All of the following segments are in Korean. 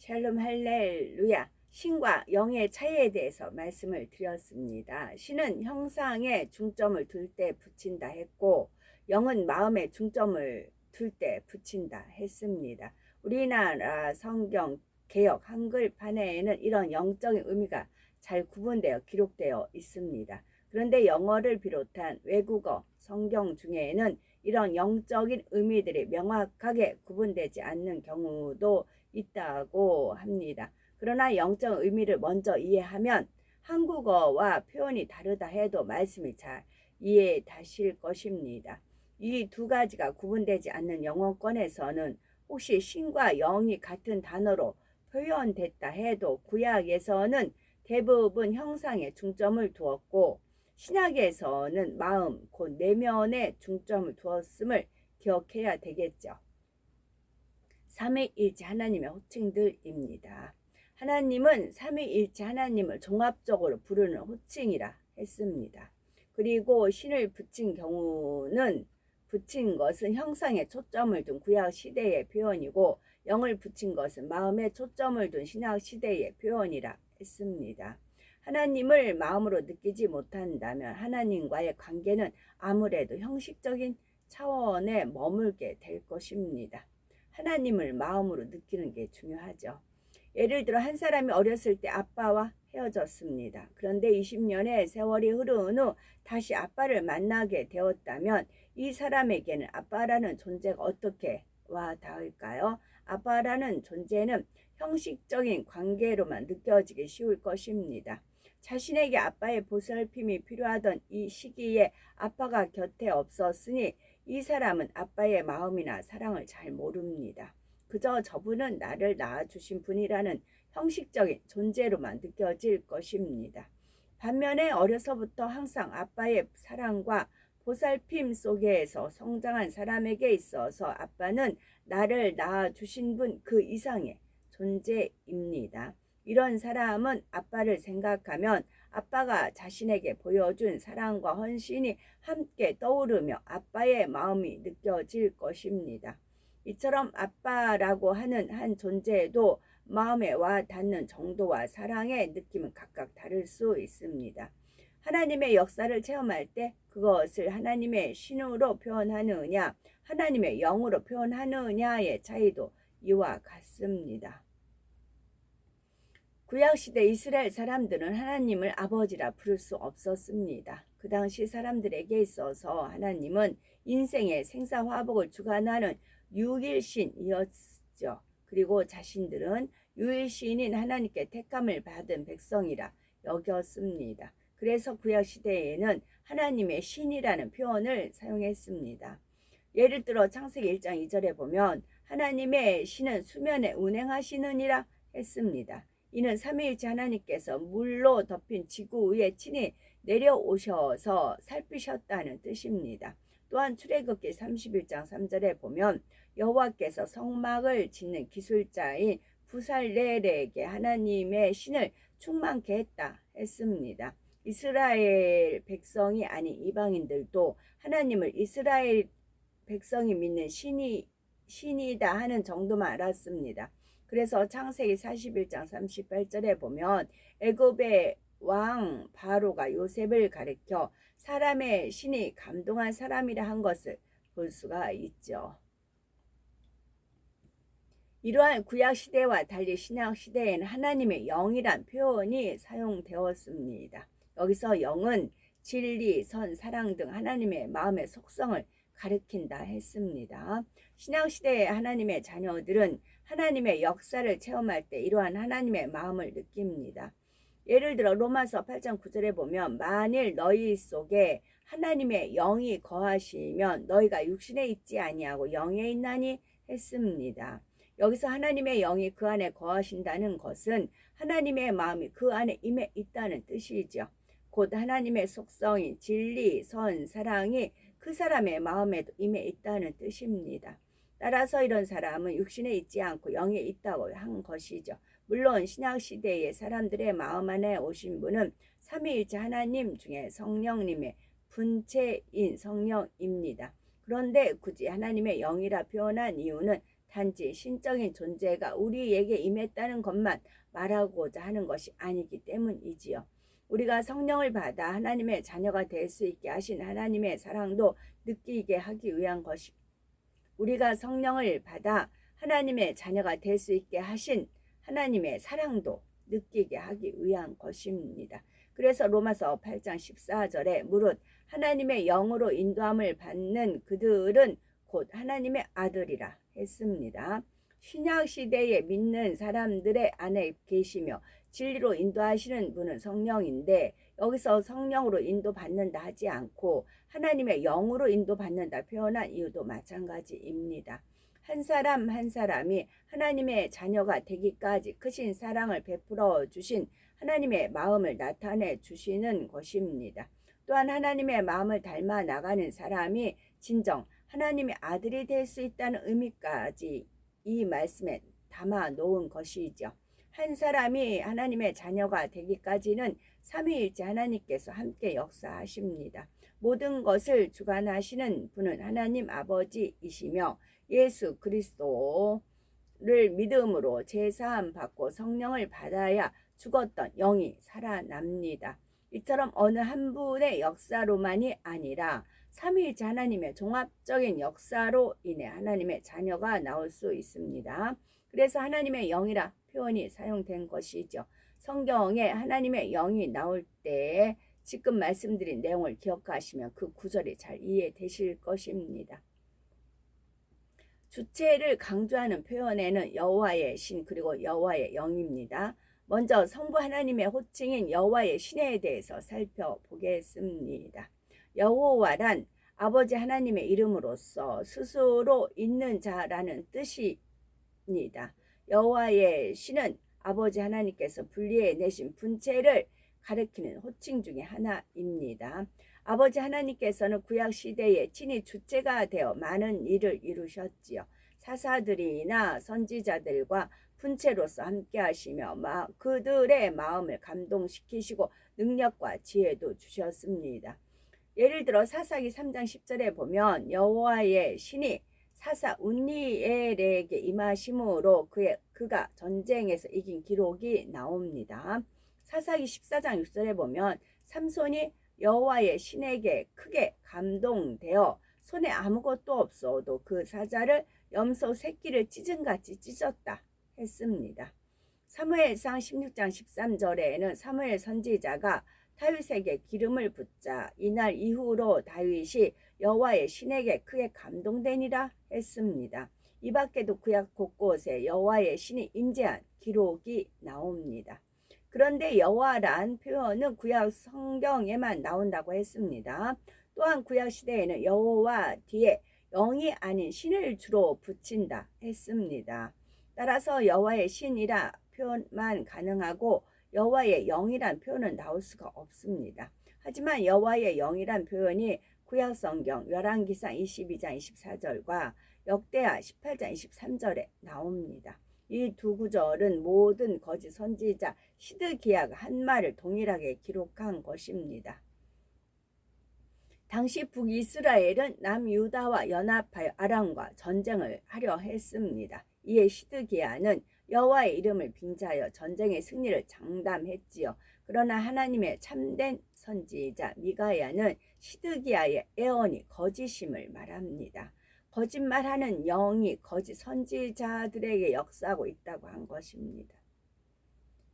샬롬 할렐루야. 신과 영의 차이에 대해서 말씀을 드렸습니다. 신은 형상에 중점을 둘 때 붙인다 했고, 영은 마음에 중점을 둘 때 붙인다 했습니다. 우리나라 성경 개역 한글판에는 이런 영적인 의미가 잘 구분되어 기록되어 있습니다. 그런데 영어를 비롯한 외국어 성경 중에는 이런 영적인 의미들이 명확하게 구분되지 않는 경우도 있다고 합니다. 그러나 영적 의미를 먼저 이해하면 한국어와 표현이 다르다 해도 말씀이 잘 이해되실 것입니다. 이 두 가지가 구분되지 않는 영어권에서는 혹시 신과 영이 같은 단어로 표현됐다 해도 구약에서는 대부분 형상에 중점을 두었고 신약에서는 마음, 곧 내면에 중점을 두었음을 기억해야 되겠죠. 삼위일체 하나님의 호칭들입니다. 하나님은 삼위일체 하나님을 종합적으로 부르는 호칭이라 했습니다. 그리고 신을 붙인 경우는 붙인 것은 형상에 초점을 둔 구약 시대의 표현이고 영을 붙인 것은 마음에 초점을 둔 신약 시대의 표현이라 했습니다. 하나님을 마음으로 느끼지 못한다면 하나님과의 관계는 아무래도 형식적인 차원에 머물게 될 것입니다. 하나님을 마음으로 느끼는 게 중요하죠. 예를 들어 한 사람이 어렸을 때 아빠와 헤어졌습니다. 그런데 20년의 세월이 흐른 후 다시 아빠를 만나게 되었다면 이 사람에게는 아빠라는 존재가 어떻게 와 닿을까요? 아빠라는 존재는 형식적인 관계로만 느껴지기 쉬울 것입니다. 자신에게 아빠의 보살핌이 필요하던 이 시기에 아빠가 곁에 없었으니 이 사람은 아빠의 마음이나 사랑을 잘 모릅니다. 그저 저분은 나를 낳아주신 분이라는 형식적인 존재로만 느껴질 것입니다. 반면에 어려서부터 항상 아빠의 사랑과 보살핌 속에서 성장한 사람에게 있어서 아빠는 나를 낳아주신 분 그 이상의 존재입니다. 이런 사람은 아빠를 생각하면 아빠가 자신에게 보여준 사랑과 헌신이 함께 떠오르며 아빠의 마음이 느껴질 것입니다. 이처럼 아빠라고 하는 한 존재에도 마음에 와 닿는 정도와 사랑의 느낌은 각각 다를 수 있습니다. 하나님의 역사를 체험할 때 그것을 하나님의 신으로 표현하느냐, 하나님의 영으로 표현하느냐의 차이도 이와 같습니다. 구약시대 이스라엘 사람들은 하나님을 아버지라 부를 수 없었습니다. 그 당시 사람들에게 있어서 하나님은 인생의 생사화복을 주관하는 유일신이었죠. 그리고 자신들은 유일신인 하나님께 택함을 받은 백성이라 여겼습니다. 그래서 구약시대에는 하나님의 신이라는 표현을 사용했습니다. 예를 들어 창세기 1장 2절에 보면 하나님의 신은 수면에 운행하시느니라 했습니다. 이는 삼위일체 하나님께서 물로 덮인 지구 위에 친히 내려오셔서 살피셨다는 뜻입니다. 또한 출애굽기 31장 3절에 보면 여호와께서 성막을 짓는 기술자인 부살렐에게 하나님의 신을 충만케 했다 했습니다. 이스라엘 백성이 아닌 이방인들도 하나님을 이스라엘 백성이 믿는 신이다 하는 정도만 알았습니다. 그래서 창세기 41장 38절에 보면 애굽의 왕 바로가 요셉을 가리켜 사람의 신이 감동한 사람이라 한 것을 볼 수가 있죠. 이러한 구약시대와 달리 신약시대에는 하나님의 영이란 표현이 사용되었습니다. 여기서 영은 진리, 선, 사랑 등 하나님의 마음의 속성을 가리킨다 했습니다. 신약시대의 하나님의 자녀들은 하나님의 역사를 체험할 때 이러한 하나님의 마음을 느낍니다. 예를 들어 로마서 8장 9절에 보면 만일 너희 속에 하나님의 영이 거하시면 너희가 육신에 있지 아니하고 영에 있나니 했습니다. 여기서 하나님의 영이 그 안에 거하신다는 것은 하나님의 마음이 그 안에 임해 있다는 뜻이죠. 곧 하나님의 속성인 진리, 선, 사랑이 그 사람의 마음에도 임해 있다는 뜻입니다. 따라서 이런 사람은 육신에 있지 않고 영에 있다고 한 것이죠. 물론 신약시대의 사람들의 마음 안에 오신 분은 삼위일체 하나님 중에 성령님의 분체인 성령입니다. 그런데 굳이 하나님의 영이라 표현한 이유는 단지 신적인 존재가 우리에게 임했다는 것만 말하고자 하는 것이 아니기 때문이지요. 우리가 성령을 받아 하나님의 자녀가 될 수 있게 하신 하나님의 사랑도 느끼게 하기 위한 것이 우리가 성령을 받아 하나님의 자녀가 될 수 있게 하신 하나님의 사랑도 느끼게 하기 위한 것입니다. 그래서 로마서 8장 14절에 무릇 하나님의 영으로 인도함을 받는 그들은 곧 하나님의 아들이라 했습니다. 신약 시대에 믿는 사람들의 안에 계시며 진리로 인도하시는 분은 성령인데 여기서 성령으로 인도받는다 하지 않고 하나님의 영으로 인도받는다 표현한 이유도 마찬가지입니다. 한 사람 한 사람이 하나님의 자녀가 되기까지 크신 사랑을 베풀어 주신 하나님의 마음을 나타내 주시는 것입니다. 또한 하나님의 마음을 닮아 나가는 사람이 진정 하나님의 아들이 될 수 있다는 의미까지 이 말씀에 담아 놓은 것이죠. 한 사람이 하나님의 자녀가 되기까지는 삼위일체 하나님께서 함께 역사하십니다. 모든 것을 주관하시는 분은 하나님 아버지이시며 예수 그리스도를 믿음으로 제사함 받고 성령을 받아야 죽었던 영이 살아납니다. 이처럼 어느 한 분의 역사로만이 아니라 삼위일체 하나님의 종합적인 역사로 인해 하나님의 자녀가 나올 수 있습니다. 그래서 하나님의 영이라 표현이 사용된 것이죠. 성경에 하나님의 영이 나올 때 지금 말씀드린 내용을 기억하시면 그 구절이 잘 이해되실 것입니다. 주체를 강조하는 표현에는 여호와의 신 그리고 여호와의 영입니다. 먼저 성부 하나님의 호칭인 여호와의 신에 대해서 살펴보겠습니다. 여호와란 아버지 하나님의 이름으로서 스스로 있는 자라는 뜻입니다. 여호와의 신은 아버지 하나님께서 분리해 내신 분체를 가리키는 호칭 중에 하나입니다. 아버지 하나님께서는 구약 시대에 친히 주체가 되어 많은 일을 이루셨지요. 사사들이나 선지자들과 분체로서 함께 하시며 그들의 마음을 감동시키시고 능력과 지혜도 주셨습니다. 예를 들어 사사기 3장 10절에 보면 여호와의 신이 사사 운니엘에게 임하심으로 그가 전쟁에서 이긴 기록이 나옵니다. 사사기 14장 6절에 보면 삼손이 여호와의 신에게 크게 감동되어 손에 아무것도 없어도 그 사자를 염소 새끼를 찢은같이 찢었다 했습니다. 사무엘상 16장 13절에는 사무엘 선지자가 다윗에게 기름을 붓자 이날 이후로 다윗이 여호와의 신에게 크게 감동되니라 했습니다. 이 밖에도 구약 곳곳에 여호와의 신이 임재한 기록이 나옵니다. 그런데 여호와란 표현은 구약 성경에만 나온다고 했습니다. 또한 구약 시대에는 여호와 뒤에 영이 아닌 신을 주로 붙인다 했습니다. 따라서 여호와의 신이라 표현만 가능하고 여호와의 영이란 표현은 나올 수가 없습니다. 하지만 여호와의 영이란 표현이 구약 성경 열왕기상 22장 24절과 역대하 18장 23절에 나옵니다. 이 두 구절은 모든 거짓 선지자 시드기야가 한 말을 동일하게 기록한 것입니다. 당시 북이스라엘은 남유다와 연합하여 아람과 전쟁을 하려 했습니다. 이에 시드기야는 여호와의 이름을 빙자하여 전쟁의 승리를 장담했지요. 그러나 하나님의 참된 선지자 미가야는 시드기야의 예언이 거짓임을 말합니다. 거짓말하는 영이 거짓 선지자들에게 역사하고 있다고 한 것입니다.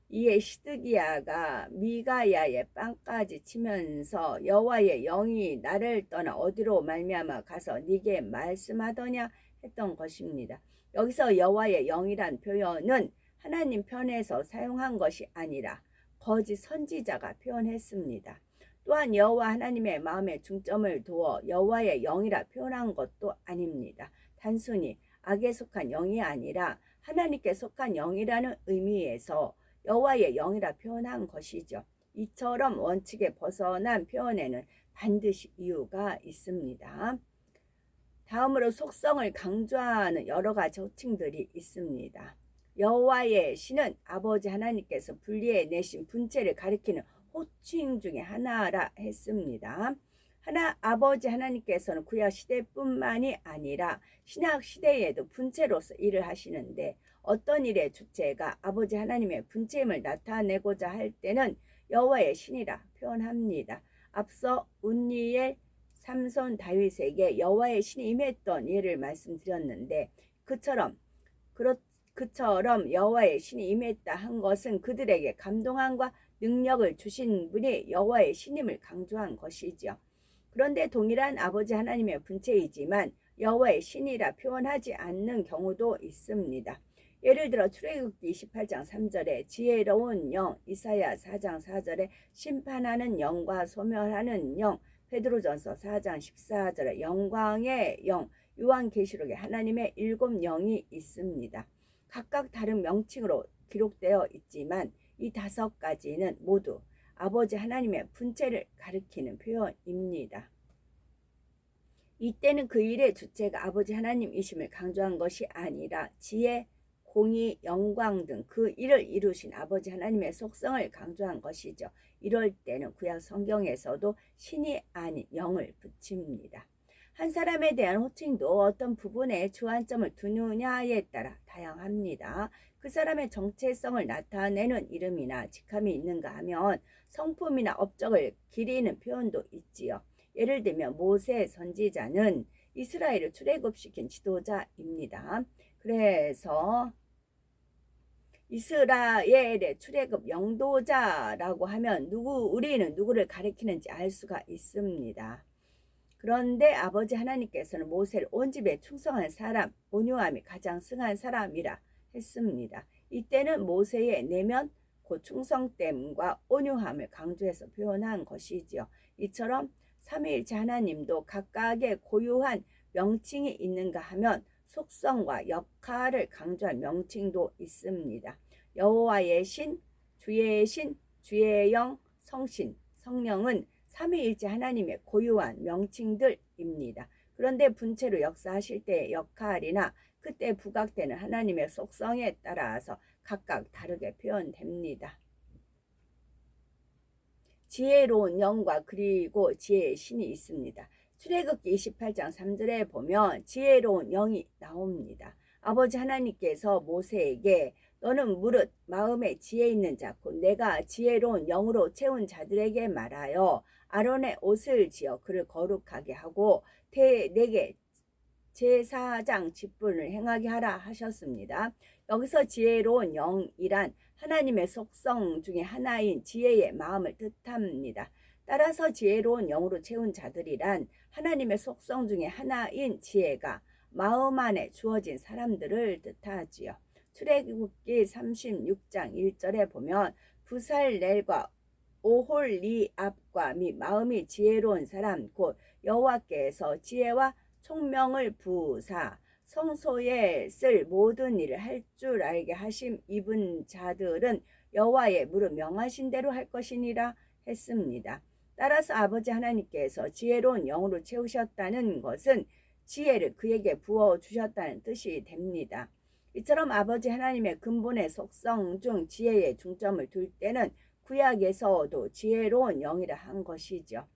이에 시드기야가 미가야의 빵까지 치면서 여호와의 영이 나를 떠나 어디로 말미암아 가서 네게 말씀하더냐 했던 것입니다. 여기서 여호와의 영이란 표현은 하나님 편에서 사용한 것이 아니라 거짓 선지자가 표현했습니다. 또한 여호와 하나님의 마음에 중점을 두어 여호와의 영이라 표현한 것도 아닙니다. 단순히 악에 속한 영이 아니라 하나님께 속한 영이라는 의미에서 여호와의 영이라 표현한 것이죠. 이처럼 원칙에 벗어난 표현에는 반드시 이유가 있습니다. 다음으로 속성을 강조하는 여러 가지 호칭들이 있습니다. 여호와의 신은 아버지 하나님께서 분리해 내신 분체를 가리키는 호칭 중에 하나라 했습니다. 아버지 하나님께서는 구약 시대뿐만이 아니라 신약 시대에도 분체로서 일을 하시는데 어떤 일의 주체가 아버지 하나님의 분체임을 나타내고자 할 때는 여호와의 신이라 표현합니다. 앞서 운니엘, 삼손, 다윗에게 여호와의 신이 임했던 예를 말씀드렸는데 그처럼 여호와의 신이 임했다 한 것은 그들에게 감동함과 능력을 주신 분이 여호와의 신임을 강조한 것이지요. 그런데 동일한 아버지 하나님의 분체이지만 여호와의 신이라 표현하지 않는 경우도 있습니다. 예를 들어 출애굽기 28장 3절에 지혜로운 영, 이사야 4장 4절에 심판하는 영과 소멸하는 영, 베드로전서 4장 14절에 영광의 영, 요한계시록에 하나님의 7영이 있습니다. 각각 다른 명칭으로 기록되어 있지만 이 5가지는 모두 아버지 하나님의 분체를 가리키는 표현입니다. 이때는 그 일의 주체가 아버지 하나님이심을 강조한 것이 아니라 지혜, 공의, 영광 등 그 일을 이루신 아버지 하나님의 속성을 강조한 것이죠. 이럴 때는 구약 성경에서도 신이 아닌 영을 붙입니다. 한 사람에 대한 호칭도 어떤 부분에 주안점을 두느냐에 따라 다양합니다. 그 사람의 정체성을 나타내는 이름이나 직함이 있는가 하면 성품이나 업적을 기리는 표현도 있지요. 예를 들면 모세 선지자는 이스라엘을 출애굽시킨 지도자입니다. 그래서 이스라엘의 출애굽 영도자라고 하면 우리는 누구를 가리키는지 알 수가 있습니다. 그런데 아버지 하나님께서는 모세를 온 집에 충성한 사람, 온유함이 가장 승한 사람이라 했습니다. 이때는 모세의 내면 고충성됨과 온유함을 강조해서 표현한 것이지요. 이처럼 삼위일체 하나님도 각각의 고유한 명칭이 있는가 하면 속성과 역할을 강조한 명칭도 있습니다. 여호와의 신, 주의 신, 주의 영, 성신, 성령은 삼위일체 하나님의 고유한 명칭들입니다. 그런데 분체로 역사하실 때의 역할이나 그때 부각되는 하나님의 속성에 따라서 각각 다르게 표현됩니다. 지혜로운 영과 그리고 지혜의 신이 있습니다. 출애굽기 28장 3절에 보면 지혜로운 영이 나옵니다. 아버지 하나님께서 모세에게 너는 무릇 마음에 지혜 있는 자 곧 내가 지혜로운 영으로 채운 자들에게 말하여 아론의 옷을 지어 그를 거룩하게 하고 내게 제사장 직분을 행하게 하라 하셨습니다. 여기서 지혜로운 영이란 하나님의 속성 중에 하나인 지혜의 마음을 뜻합니다. 따라서 지혜로운 영으로 채운 자들이란 하나님의 속성 중에 하나인 지혜가 마음 안에 주어진 사람들을 뜻하지요. 출애굽기 36장 1절에 보면 부살렐과 오홀리압과 및 마음이 지혜로운 사람 곧 여호와께서 지혜와 총명을 부사 성소에 쓸 모든 일을 할 줄 알게 하심 입은 자들은 여호와의 무릇 명하신 대로 할 것이니라 했습니다. 따라서 아버지 하나님께서 지혜로운 영으로 채우셨다는 것은 지혜를 그에게 부어주셨다는 뜻이 됩니다. 이처럼 아버지 하나님의 근본의 속성 중 지혜에 중점을 둘 때는 구약에서도 지혜로운 영이라 한 것이죠.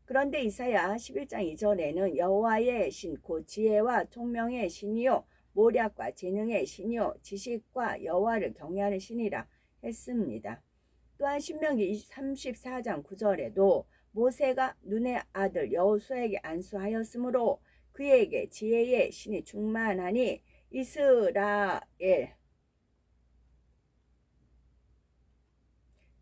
그런데 이사야 11장 2절에는 여호와의 신 곧 지혜와 총명의 신이요 모략과 재능의 신이요 지식과 여호와를 경외하는 신이라 했습니다. 또한 신명기 34장 9절에도 모세가 눈의 아들 여호수아에게 안수하였으므로 그에게 지혜의 신이 충만하니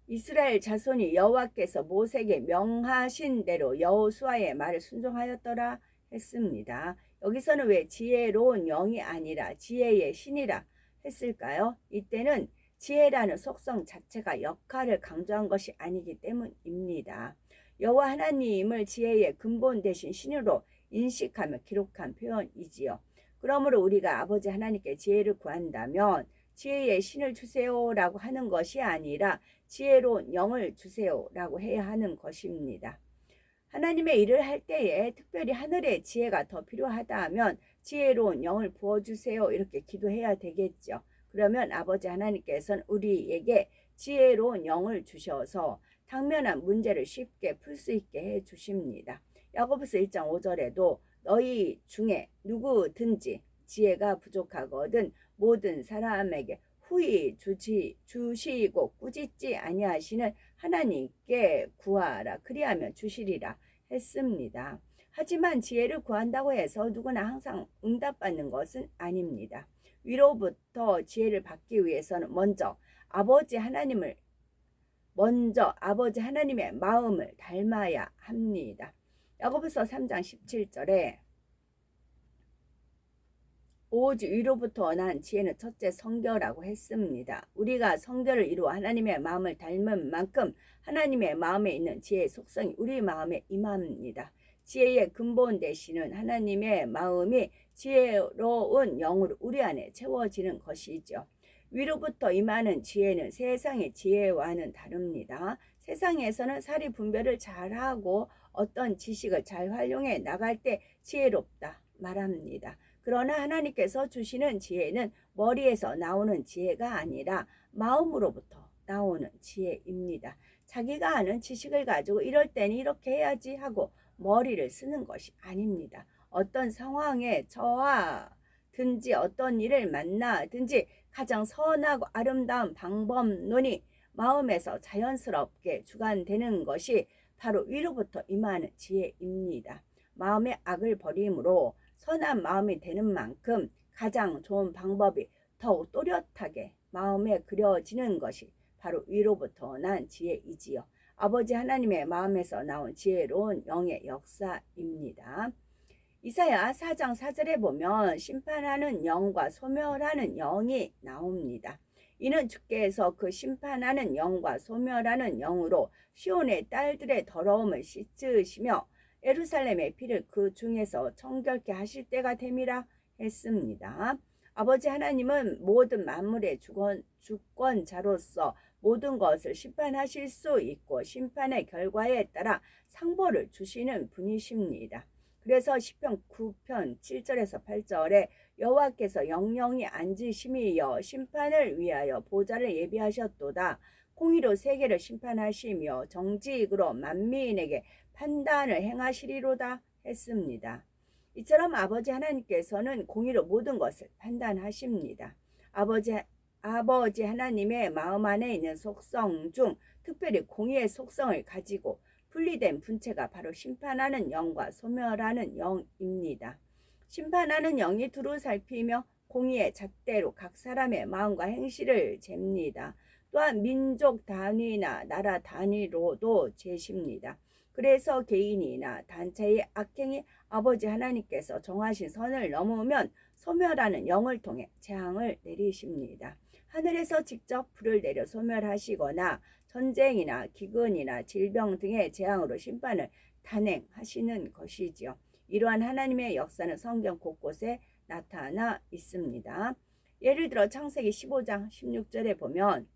이스라엘 자손이 여호와께서 모세에게 명하신 대로 여호수아의 말을 순종하였더라 했습니다. 여기서는 왜 지혜로운 영이 아니라 지혜의 신이라 했을까요? 이때는 지혜라는 속성 자체가 역할을 강조한 것이 아니기 때문입니다. 여호와 하나님을 지혜의 근본 대신 신으로 인식하며 기록한 표현이지요. 그러므로 우리가 아버지 하나님께 지혜를 구한다면 지혜의 신을 주세요라고 하는 것이 아니라 지혜로운 영을 주세요라고 해야 하는 것입니다. 하나님의 일을 할 때에 특별히 하늘의 지혜가 더 필요하다 하면 지혜로운 영을 부어주세요 이렇게 기도해야 되겠죠. 그러면 아버지 하나님께서는 우리에게 지혜로운 영을 주셔서 당면한 문제를 쉽게 풀 수 있게 해 주십니다. 야고보서 1장 5절에도 너희 중에 누구든지 지혜가 부족하거든 모든 사람에게 후히 주시고 꾸짖지 아니하시는 하나님께 구하라 그리하면 주시리라 했습니다. 하지만 지혜를 구한다고 해서 누구나 항상 응답받는 것은 아닙니다. 위로부터 지혜를 받기 위해서는 먼저 아버지 하나님의 마음을 닮아야 합니다. 야고보서 3장 17절에 오직 위로부터 난 지혜는 첫째 성결하고 했습니다. 우리가 성결을 이루어 하나님의 마음을 닮은 만큼 하나님의 마음에 있는 지혜의 속성이 우리 마음에 임합니다. 지혜의 근본 되시는 하나님의 마음이 지혜로운 영으로 우리 안에 채워지는 것이죠. 위로부터 임하는 지혜는 세상의 지혜와는 다릅니다. 세상에서는 사리 분별을 잘하고 어떤 지식을 잘 활용해 나갈 때 지혜롭다 말합니다. 그러나 하나님께서 주시는 지혜는 머리에서 나오는 지혜가 아니라 마음으로부터 나오는 지혜입니다. 자기가 아는 지식을 가지고 이럴 때는 이렇게 해야지 하고 머리를 쓰는 것이 아닙니다. 어떤 상황에 처하든지 어떤 일을 만나든지 가장 선하고 아름다운 방법론이 마음에서 자연스럽게 주관되는 것이 바로 위로부터 임하는 지혜입니다. 마음의 악을 버림으로 선한 마음이 되는 만큼 가장 좋은 방법이 더욱 또렷하게 마음에 그려지는 것이 바로 위로부터 난 지혜이지요. 아버지 하나님의 마음에서 나온 지혜로운 영의 역사입니다. 이사야 4장 4절에 보면 심판하는 영과 소멸하는 영이 나옵니다. 이는 주께서 그 심판하는 영과 소멸하는 영으로 시온의 딸들의 더러움을 씻으시며 예루살렘의 피를 그 중에서 정결케 하실 때가 됨이라 했습니다. 아버지 하나님은 모든 만물의 주권자로서 모든 것을 심판하실 수 있고 심판의 결과에 따라 상보를 주시는 분이십니다. 그래서 시편 9편 7절에서 8절에 여호와께서 영영이 앉으심이여 심판을 위하여 보좌를 예비하셨도다. 공의로 세계를 심판하시며 정직으로 만민에게 판단을 행하시리로다 했습니다. 이처럼 아버지 하나님께서는 공의로 모든 것을 판단하십니다. 아버지 하나님의 마음 안에 있는 속성 중 특별히 공의의 속성을 가지고 분리된 분체가 바로 심판하는 영과 소멸하는 영입니다. 심판하는 영이 두루 살피며 공의의 잣대로 각 사람의 마음과 행실을 잽니다. 또한 민족 단위나 나라 단위로도 재십니다. 그래서 개인이나 단체의 악행이 아버지 하나님께서 정하신 선을 넘으면 소멸하는 영을 통해 재앙을 내리십니다. 하늘에서 직접 불을 내려 소멸하시거나 전쟁이나 기근이나 질병 등의 재앙으로 심판을 단행하시는 것이지요. 이러한 하나님의 역사는 성경 곳곳에 나타나 있습니다. 예를 들어 창세기 15장 16절에 보면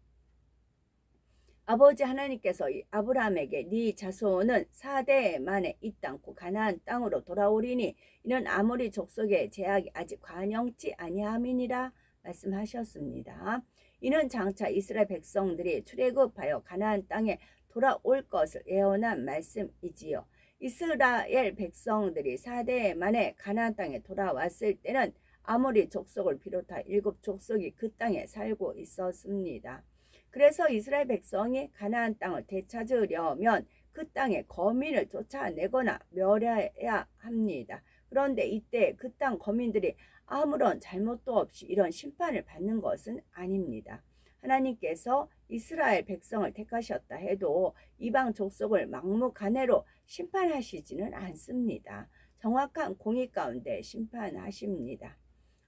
아버지 하나님께서 아브라함에게 네 자손은 4대 만에 이 땅 곧 가나안 땅으로 돌아오리니 이는 아모리 족속의 제약이 아직 관영치 아니함이니라 말씀하셨습니다. 이는 장차 이스라엘 백성들이 출애굽하여 가나안 땅에 돌아올 것을 예언한 말씀이지요. 이스라엘 백성들이 4대 만에 가나안 땅에 돌아왔을 때는 아모리 족속을 비롯한 7족속이 그 땅에 살고 있었습니다. 그래서 이스라엘 백성이 가나안 땅을 되찾으려면 그 땅의 거민을 쫓아내거나 멸해야 합니다. 그런데 이때 그 땅 거민들이 아무런 잘못도 없이 이런 심판을 받는 것은 아닙니다. 하나님께서 이스라엘 백성을 택하셨다 해도 이방 족속을 막무가내로 심판하시지는 않습니다. 정확한 공의 가운데 심판하십니다.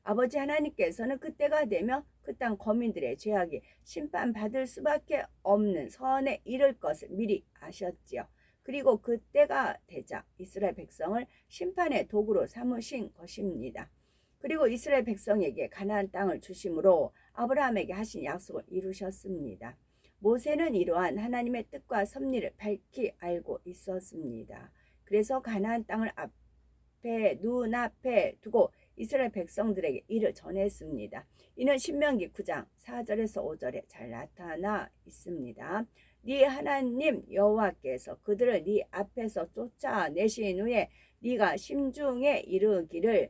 아버지 하나님께서는 그때가 되면 그 땅 거민들의 죄악이 심판받을 수밖에 없는 선에 이를 것을 미리 아셨지요. 그리고 그때가 되자 이스라엘 백성을 심판의 도구로 삼으신 것입니다. 그리고 이스라엘 백성에게 가나안 땅을 주심으로 아브라함에게 하신 약속을 이루셨습니다. 모세는 이러한 하나님의 뜻과 섭리를 밝히 알고 있었습니다. 그래서 가나안 땅을 눈앞에 두고 이스라엘 백성들에게 이를 전했습니다. 이는 신명기 9장 4절에서 5절에 잘 나타나 있습니다. 네 하나님 여호와께서 그들을 네 앞에서 쫓아내신 후에 네가 심중에 이르기를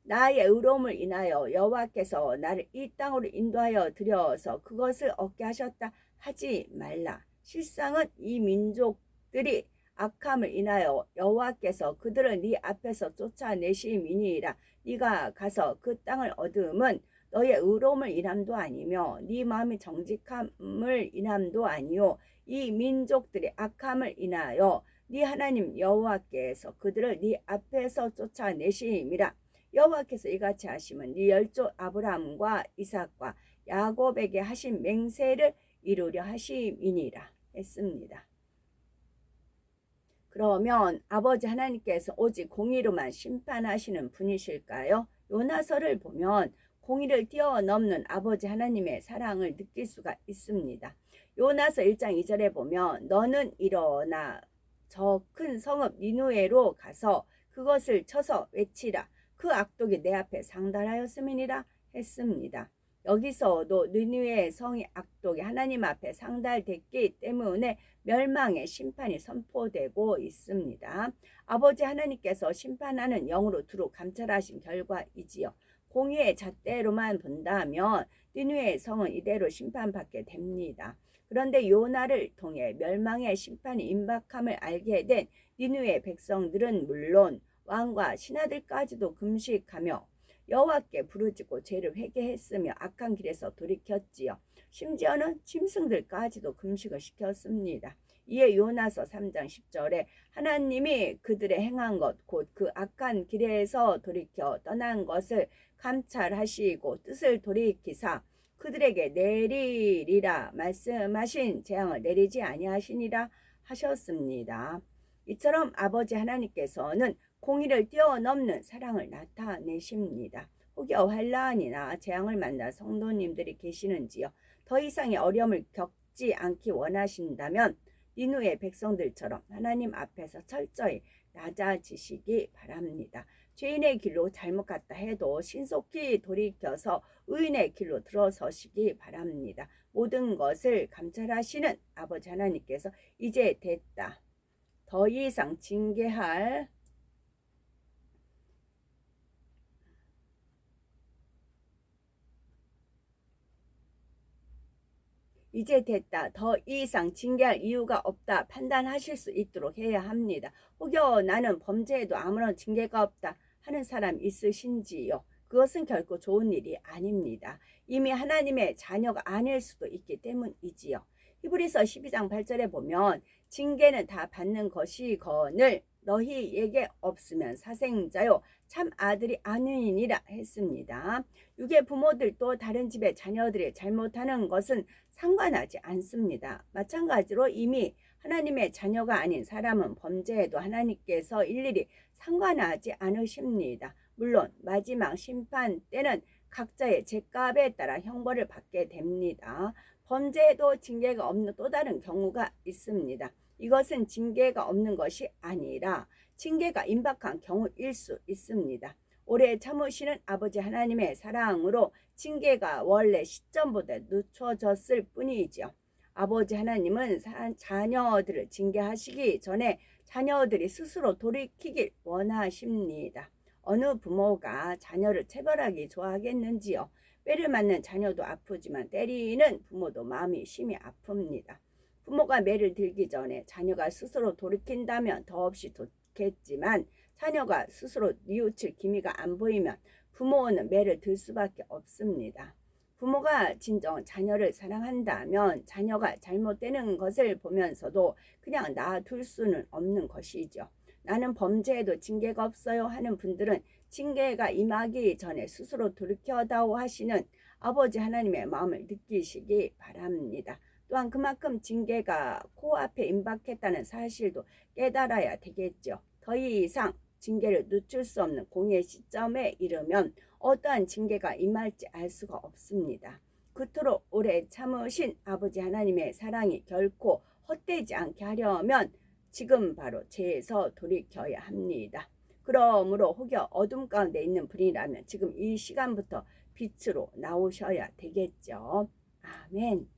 나의 의로움을 인하여 여호와께서 나를 이 땅으로 인도하여 들여서 그것을 얻게 하셨다 하지 말라. 실상은 이 민족들이 악함을 인하여 여호와께서 그들을 네 앞에서 쫓아내심이니이다. 네가 가서 그 땅을 얻음은 너의 의로움을 인함도 아니며 네 마음이 정직함을 인함도 아니요 이 민족들이 악함을 인하여 네 하나님 여호와께서 그들을 네 앞에서 쫓아내심이라. 여호와께서 이같이 하시면 네 열조 아브라함과 이삭과 야곱에게 하신 맹세를 이루려 하심이니라 했습니다. 그러면 아버지 하나님께서 오직 공의로만 심판하시는 분이실까요? 요나서를 보면 공의를 뛰어넘는 아버지 하나님의 사랑을 느낄 수가 있습니다. 요나서 1장 2절에 보면 너는 일어나 저 큰 성읍 니누에로 가서 그것을 쳐서 외치라. 그 악독이 내 앞에 상달하였음이니라 했습니다. 여기서도 니느웨의 성이 악독이 하나님 앞에 상달됐기 때문에 멸망의 심판이 선포되고 있습니다. 아버지 하나님께서 심판하는 영으로 두루 감찰하신 결과이지요. 공의의 잣대로만 본다면 니느웨의 성은 이대로 심판받게 됩니다. 그런데 요나를 통해 멸망의 심판이 임박함을 알게 된 니느웨 백성들은 물론 왕과 신하들까지도 금식하며 여호와께 부르짖고 죄를 회개했으며 악한 길에서 돌이켰지요. 심지어는 짐승들까지도 금식을 시켰습니다. 이에 요나서 3장 10절에 하나님이 그들의 행한 것 곧 그 악한 길에서 돌이켜 떠난 것을 감찰하시고 뜻을 돌이키사 그들에게 내리리라 말씀하신 재앙을 내리지 아니하시니라 하셨습니다. 이처럼 아버지 하나님께서는 공의를 뛰어넘는 사랑을 나타내십니다. 혹여 환난이나 재앙을 만난 성도님들이 계시는지요? 더 이상의 어려움을 겪지 않기 원하신다면 니느웨 백성들처럼 하나님 앞에서 철저히 낮아지시기 바랍니다. 죄인의 길로 잘못 갔다 해도 신속히 돌이켜서 의인의 길로 들어서시기 바랍니다. 모든 것을 감찰하시는 아버지 하나님께서 이제 됐다. 더 이상 징계할 이제 됐다. 더 이상 징계할 이유가 없다. 판단하실 수 있도록 해야 합니다. 혹여 나는 범죄에도 아무런 징계가 없다 하는 사람 있으신지요? 그것은 결코 좋은 일이 아닙니다. 이미 하나님의 자녀가 아닐 수도 있기 때문이지요. 히브리서 12장 8절에 보면 징계는 다 받는 것이거늘 너희에게 없으면 사생자요 참 아들이 아니니라 했습니다. 육의 부모들도 다른 집의 자녀들이 잘못하는 것은 상관하지 않습니다. 마찬가지로 이미 하나님의 자녀가 아닌 사람은 범죄해도 하나님께서 일일이 상관하지 않으십니다. 물론 마지막 심판 때는 각자의 죄값에 따라 형벌을 받게 됩니다. 범죄에도 징계가 없는 또 다른 경우가 있습니다. 이것은 징계가 없는 것이 아니라 징계가 임박한 경우일 수 있습니다. 오래 참으시는 아버지 하나님의 사랑으로 징계가 원래 시점보다 늦춰졌을 뿐이죠. 아버지 하나님은 자녀들을 징계하시기 전에 자녀들이 스스로 돌이키길 원하십니다. 어느 부모가 자녀를 체벌하기 좋아하겠는지요. 뼈를 맞는 자녀도 아프지만 때리는 부모도 마음이 심히 아픕니다. 부모가 매를 들기 전에 자녀가 스스로 돌이킨다면 더없이 좋겠지만 자녀가 스스로 뉘우칠 기미가 안 보이면 부모는 매를 들 수밖에 없습니다. 부모가 진정 자녀를 사랑한다면 자녀가 잘못되는 것을 보면서도 그냥 놔둘 수는 없는 것이죠. 나는 범죄에도 징계가 없어요 하는 분들은 징계가 임하기 전에 스스로 돌이켜다오 하시는 아버지 하나님의 마음을 느끼시기 바랍니다. 또한 그만큼 징계가 코앞에 임박했다는 사실도 깨달아야 되겠죠. 더 이상 징계를 늦출 수 없는 공의 시점에 이르면 어떠한 징계가 임할지 알 수가 없습니다. 그토록 오래 참으신 아버지 하나님의 사랑이 결코 헛되지 않게 하려면 지금 바로 죄에서 돌이켜야 합니다. 그러므로 혹여 어둠 가운데 있는 분이라면 지금 이 시간부터 빛으로 나오셔야 되겠죠. 아멘.